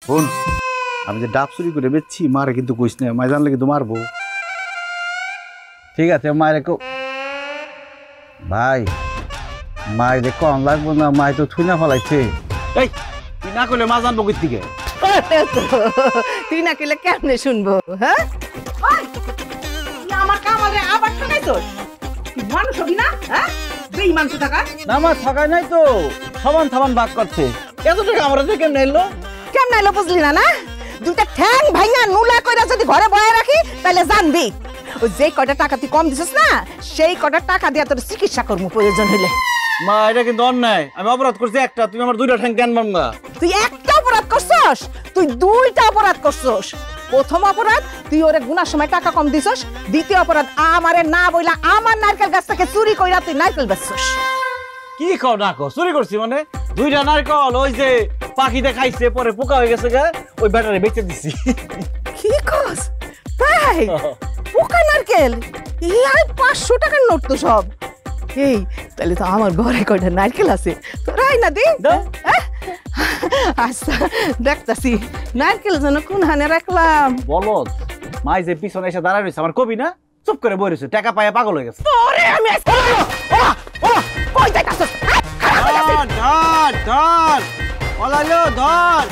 শোন, আমি যে ডাব চুরি করে বেচছি মারে কিন্তু কইস না, মায় জানলে কিন্তু মারবো। ঠিক আছে মায়ের ভাই, মায়ের কম লাগবো না, মায় তো থুই না ফলাইছে। এই তুই না করলে মা জানবো কই থেকে? তুই না কইলে কেমনে শুনবো? হ্যাঁ, আমার কামালে আবার ঠকাই তোর, তুই মানুষ হবি না? হ্যাঁ, বেঈমান কোথাকার। না মা ঠকাই নাই তো, সমান সমান ভাগ করছে। এত টাকা আমরা থেকে কেমনে এলো? কেমনে এলো বুঝলি না? না দুইটা ঠ্যাং ভাঙা নুলা কইরা যদি ঘরে বয়ে রাখি তাহলে জানবি ওই যে কয়টা টাকা তুই কম দিছিস না, সেই কয়টা টাকা দিয়া তোর চিকিৎসা করবো প্রয়োজন হইলে। মা এটা কিন্তু অন্যায়, আমি অপরাধ করছি একটা, তুমি আমার দুইটা ঠ্যাং কেন মারবা? তুই একটা অপরাধ করছস, তুই দুইটা অপরাধ করছস। প্রথম অপরাধ তুই ওরে গুনার সময় টাকা কম দিছস, দ্বিতীয় অপরাধ আমারে না বইলা আমার নারকেল গাছ থেকে চুরি কইরা তুই নারকেল বেচছস। কি কও না কও চুরি করছি মানে? দুইটা নারকল ওই যে পাখিতে খাইছে, পরে পোকা হয়ে গেছে গা, ওই ব্যাটারে বেচে দিছি। কি কস তাই? পোকা নারকেল? এই আর 500 টাকার নোট তো সব। এই তাহলে তো আমার ঘরে কয়টা নারকেল আছে, তোরাই না দি। আচ্ছা দেখতাছি নারকেল যেন কোন হানে রাখলাম। বলদ মাই যে পিছনে এসে দাঁড়ায় রয়েছে, আমার কবি না চুপ করে বই রয়েছে, টাকা পায়ে পাগল হয়ে গেছে। ওরে আমি আজকে কই যাইতাছস? ধর ধর ধর, ওলালো ধর।